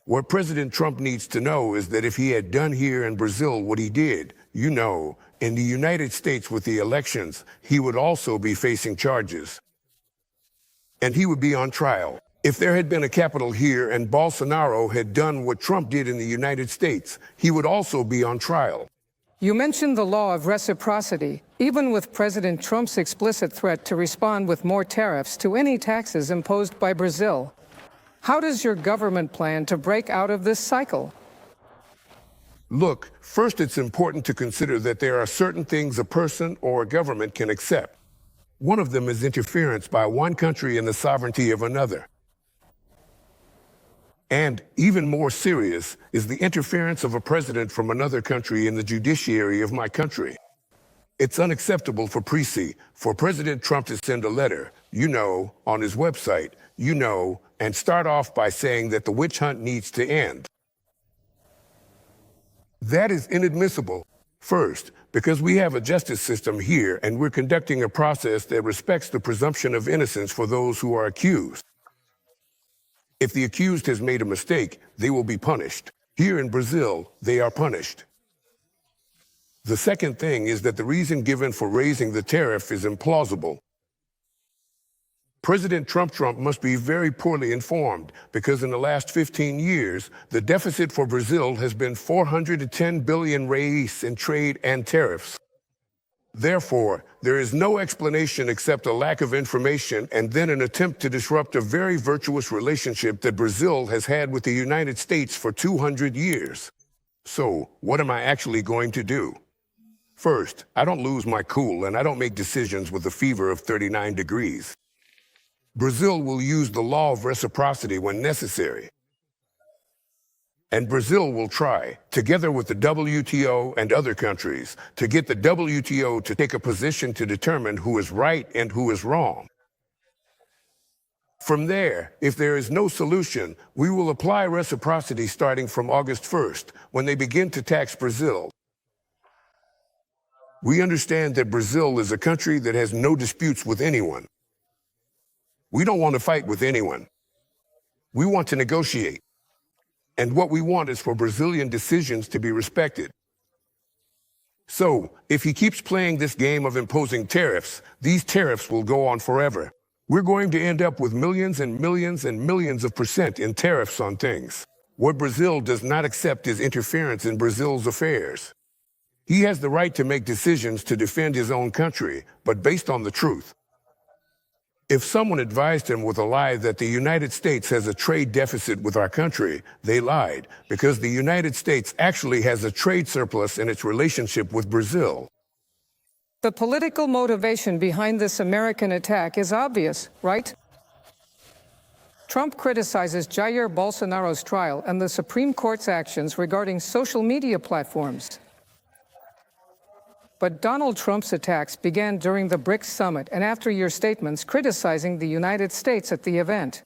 What President Trump needs to know is that if he had done here in Brazil what he did, in the United States with the elections, he would also be facing charges. And he would be on trial. If there had been a capital here and Bolsonaro had done what Trump did in the United States, he would also be on trial. You mentioned the law of reciprocity. Even with President Trump's explicit threat to respond with more tariffs to any taxes imposed by Brazil, how does your government plan to break out of this cycle? Look, first it's important to consider that there are certain things a person or a government can accept. One of them is interference by one country in the sovereignty of another. And even more serious is the interference of a president from another country in the judiciary of my country. It's unacceptable for for President Trump to send a letter, on his website, and start off by saying that the witch hunt needs to end. That is inadmissible. First, because we have a justice system here and we're conducting a process that respects the presumption of innocence for those who are accused. If the accused has made a mistake, they will be punished. Here in Brazil, they are punished. The second thing is that the reason given for raising the tariff is implausible. President Trump must be very poorly informed because in the last 15 years, the deficit for Brazil has been 410 billion reais in trade and tariffs. Therefore, there is no explanation except a lack of information and then an attempt to disrupt a very virtuous relationship that Brazil has had with the United States for 200 years. So, what am I actually going to do? First, I don't lose my cool and I don't make decisions with a fever of 39 degrees. Brazil will use the law of reciprocity when necessary. And Brazil will try, together with the WTO and other countries, to get the WTO to take a position to determine who is right and who is wrong. From there, if there is no solution, we will apply reciprocity starting from August 1st, when they begin to tax Brazil. We understand that Brazil is a country that has no disputes with anyone. We don't want to fight with anyone. We want to negotiate. And what we want is for Brazilian decisions to be respected. So, if he keeps playing this game of imposing tariffs, these tariffs will go on forever. We're going to end up with millions and millions and millions of % in tariffs on things. What Brazil does not accept is interference in Brazil's affairs. He has the right to make decisions to defend his own country, but based on the truth. If someone advised him with a lie that the United States has a trade deficit with our country, they lied, because the United States actually has a trade surplus in its relationship with Brazil. The political motivation behind this American attack is obvious, right? Trump criticizes Jair Bolsonaro's trial and the Supreme Court's actions regarding social media platforms. But Donald Trump's attacks began during the BRICS summit and after your statements criticizing the United States at the event.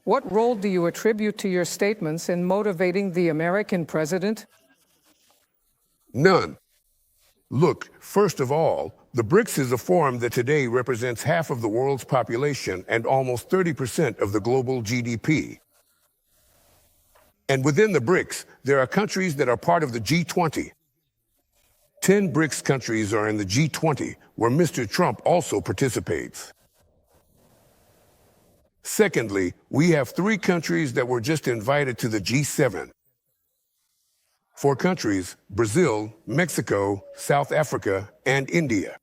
What role do you attribute to your statements in motivating the American president? None. Look, first of all, the BRICS is a forum that today represents half of the world's population and almost 30% of the global GDP. And within the BRICS, there are countries that are part of the G20. 10 BRICS countries are in the G20, where Mr. Trump also participates. Secondly, we have 3 countries that were just invited to the G7. 4 countries: Brazil, Mexico, South Africa, and India.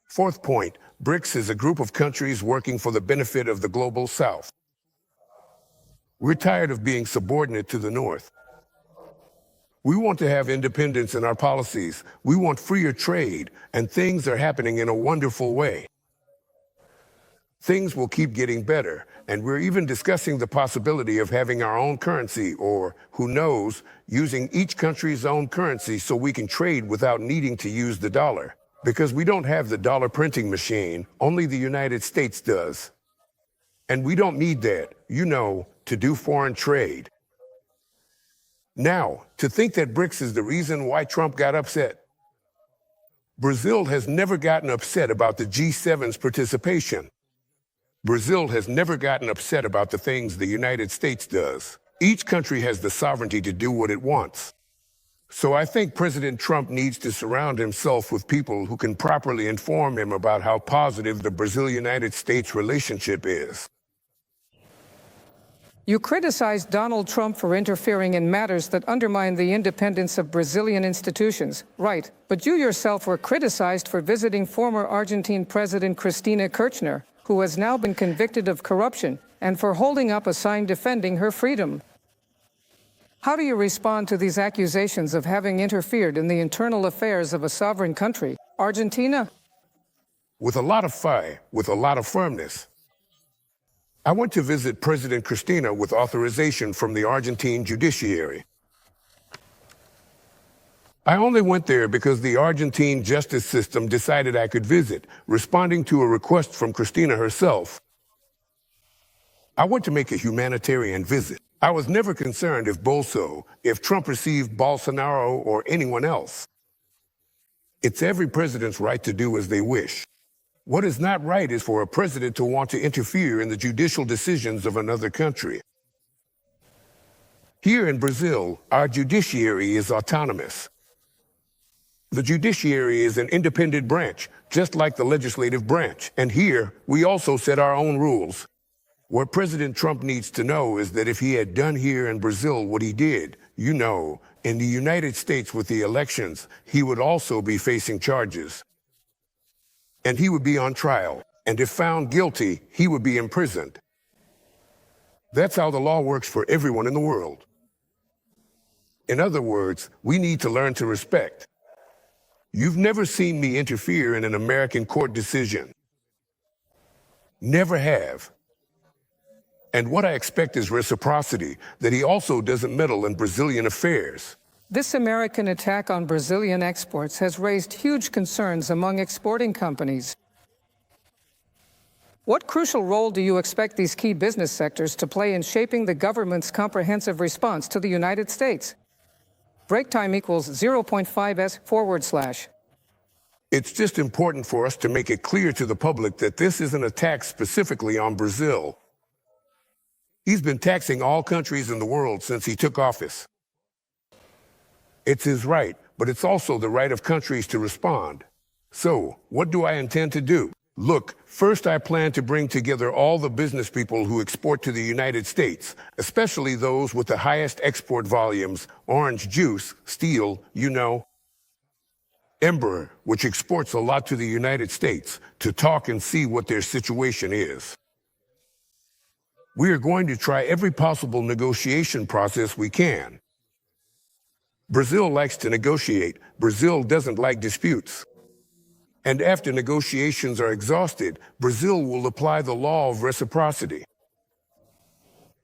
Fourth point, BRICS is a group of countries working for the benefit of the global South. We're tired of being subordinate to the North. We want to have independence in our policies. We want freer trade, and things are happening in a wonderful way. Things will keep getting better, and we're even discussing the possibility of having our own currency, or, who knows, using each country's own currency so we can trade without needing to use the dollar. Because we don't have the dollar printing machine, only the United States does. And we don't need that, to do foreign trade. Now, to think that BRICS is the reason why Trump got upset. Brazil has never gotten upset about the G7's participation. Brazil has never gotten upset about the things the United States does. Each country has the sovereignty to do what it wants. So I think President Trump needs to surround himself with people who can properly inform him about how positive the Brazil-United States relationship is. You criticized Donald Trump for interfering in matters that undermine the independence of Brazilian institutions. Right, but you yourself were criticized for visiting former Argentine President Cristina Kirchner, who has now been convicted of corruption, and for holding up a sign defending her freedom. How do you respond to these accusations of having interfered in the internal affairs of a sovereign country, Argentina? With a lot of fire, with a lot of firmness. I went to visit President Cristina with authorization from the Argentine judiciary. I only went there because the Argentine justice system decided I could visit, responding to a request from Cristina herself. I went to make a humanitarian visit. I was never concerned if Trump received Bolsonaro or anyone else. It's every president's right to do as they wish. What is not right is for a president to want to interfere in the judicial decisions of another country. Here in Brazil, our judiciary is autonomous. The judiciary is an independent branch, just like the legislative branch. And here, we also set our own rules. What President Trump needs to know is that if he had done here in Brazil what he did, in the United States with the elections, he would also be facing charges. And he would be on trial. And if found guilty, he would be imprisoned. That's how the law works for everyone in the world. In other words, we need to learn to respect. You've never seen me interfere in an American court decision. Never have. And what I expect is reciprocity, that he also doesn't meddle in Brazilian affairs. This American attack on Brazilian exports has raised huge concerns among exporting companies. What crucial role do you expect these key business sectors to play in shaping the government's comprehensive response to the United States? Break time equals 0.5s/. It's just important for us to make it clear to the public that this is an attack specifically on Brazil. He's been taxing all countries in the world since he took office. It's his right, but it's also the right of countries to respond. So, what do I intend to do? Look, first I plan to bring together all the business people who export to the United States, especially those with the highest export volumes, orange juice, steel, Ember, which exports a lot to the United States, to talk and see what their situation is. We are going to try every possible negotiation process we can. Brazil likes to negotiate. Brazil doesn't like disputes. And after negotiations are exhausted, Brazil will apply the law of reciprocity.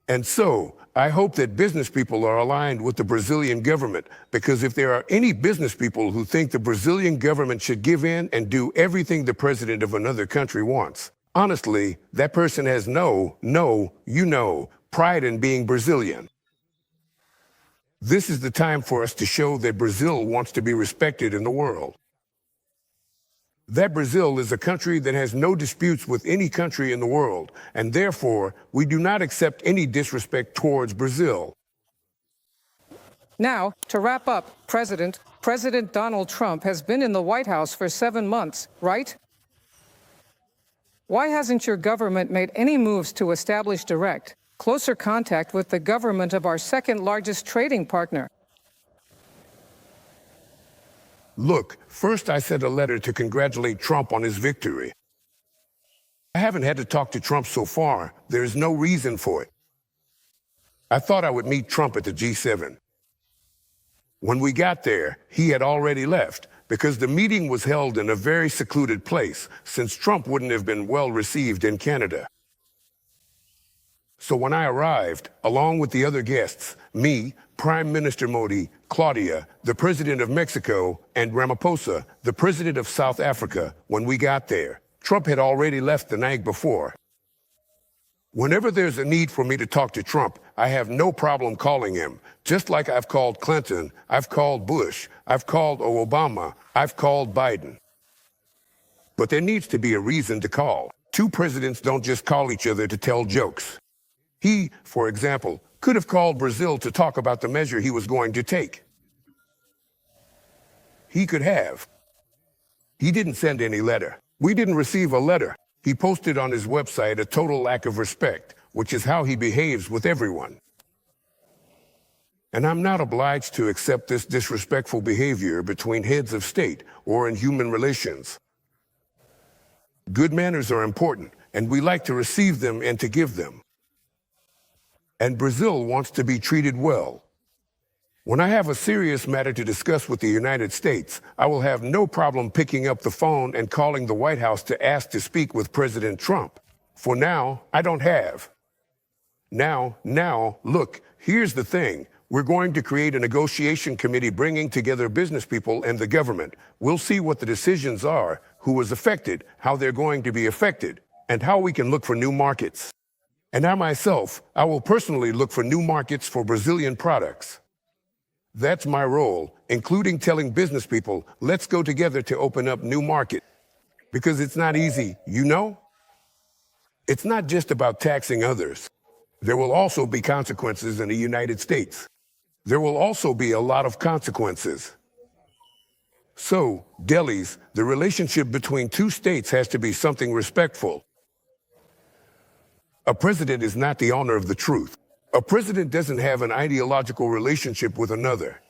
And so, I hope that business people are aligned with the Brazilian government, because if there are any business people who think the Brazilian government should give in and do everything the president of another country wants, honestly, that person has no pride in being Brazilian. This is the time for us to show that Brazil wants to be respected in the world. That Brazil is a country that has no disputes with any country in the world, and therefore, we do not accept any disrespect towards Brazil. Now, to wrap up, President Donald Trump has been in the White House for 7 months, right? Why hasn't your government made any moves to establish direct, closer contact with the government of our second-largest trading partner? Look, first I sent a letter to congratulate Trump on his victory. I haven't had to talk to Trump so far. There is no reason for it. I thought I would meet Trump at the G7. When we got there, he had already left, because the meeting was held in a very secluded place, since Trump wouldn't have been well received in Canada. So when I arrived, along with the other guests, me, Prime Minister Modi, Claudia, the President of Mexico, and Ramaphosa, the President of South Africa, when we got there, Trump had already left the night before. Whenever there's a need for me to talk to Trump, I have no problem calling him. Just like I've called Clinton, I've called Bush, I've called Obama, I've called Biden. But there needs to be a reason to call. Two presidents don't just call each other to tell jokes. He, for example, could have called Brazil to talk about the measure he was going to take. He could have. He didn't send any letter. We didn't receive a letter. He posted on his website a total lack of respect, which is how he behaves with everyone. And I'm not obliged to accept this disrespectful behavior between heads of state or in human relations. Good manners are important, and we like to receive them and to give them. And Brazil wants to be treated well. When I have a serious matter to discuss with the United States, I will have no problem picking up the phone and calling the White House to ask to speak with President Trump. For now, I don't have. Now, look, here's the thing. We're going to create a negotiation committee bringing together business people and the government. We'll see what the decisions are, who was affected, how they're going to be affected, and how we can look for new markets. And I myself, I will personally look for new markets for Brazilian products. That's my role, including telling business people, let's go together to open up new markets. Because it's not easy, you know? It's not just about taxing others. There will also be consequences in the United States. There will also be a lot of consequences. So, delis, the relationship between two states has to be something respectful. A president is not the owner of the truth. A president doesn't have an ideological relationship with another.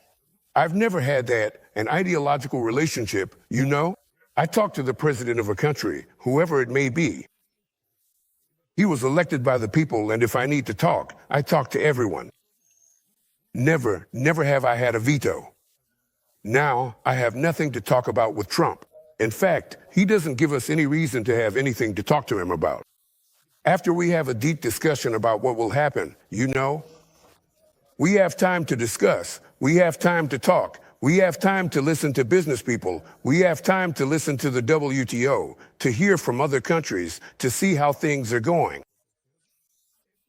I've never had that, an ideological relationship, you know? I talk to the president of a country, whoever it may be. He was elected by the people, and if I need to talk, I talk to everyone. Never have I had a veto. Now, I have nothing to talk about with Trump. In fact, he doesn't give us any reason to have anything to talk to him about. After we have a deep discussion about what will happen, you know, we have time to discuss, we have time to talk, we have time to listen to business people, we have time to listen to the WTO, to hear from other countries, to see how things are going.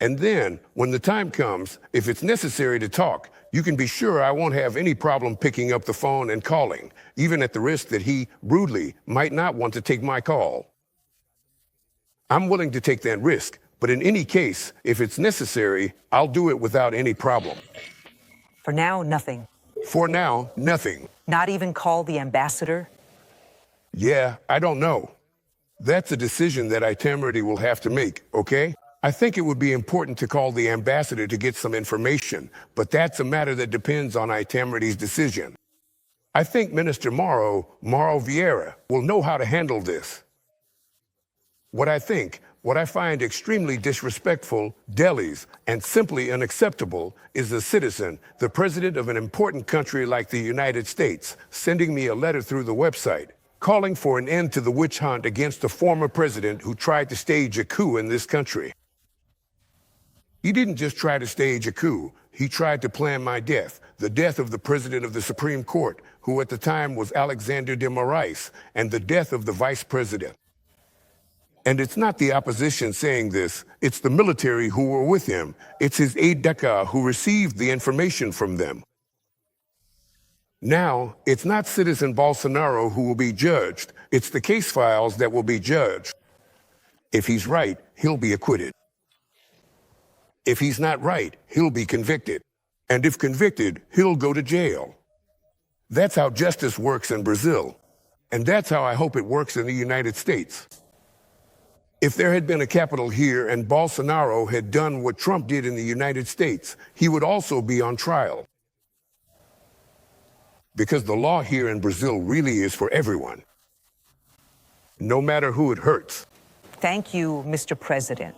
And then, when the time comes, if it's necessary to talk, you can be sure I won't have any problem picking up the phone and calling, even at the risk that he, rudely, might not want to take my call. I'm willing to take that risk, but in any case, if it's necessary, I'll do it without any problem. For now, nothing. For now, nothing. Not even call the ambassador? Yeah, I don't know. That's a decision that Itamaraty will have to make, okay? I think it would be important to call the ambassador to get some information, but that's a matter that depends on Itamaraty's decision. I think Minister Mauro Vieira, will know how to handle this. What I find extremely disrespectful, delis, and simply unacceptable is a citizen, the president of an important country like the United States, sending me a letter through the website, calling for an end to the witch hunt against a former president who tried to stage a coup in this country. He didn't just try to stage a coup, he tried to plan my death, the death of the president of the Supreme Court, who at the time was Alexander de Moraes, and the death of the vice president. And it's not the opposition saying this, it's the military who were with him. It's his aide-de-camp who received the information from them. Now, it's not citizen Bolsonaro who will be judged, it's the case files that will be judged. If he's right, he'll be acquitted. If he's not right, he'll be convicted. And if convicted, he'll go to jail. That's how justice works in Brazil. And that's how I hope it works in the United States. If there had been a capital here and Bolsonaro had done what Trump did in the United States, he would also be on trial. Because the law here in Brazil really is for everyone, no matter who it hurts. Thank you, Mr. President.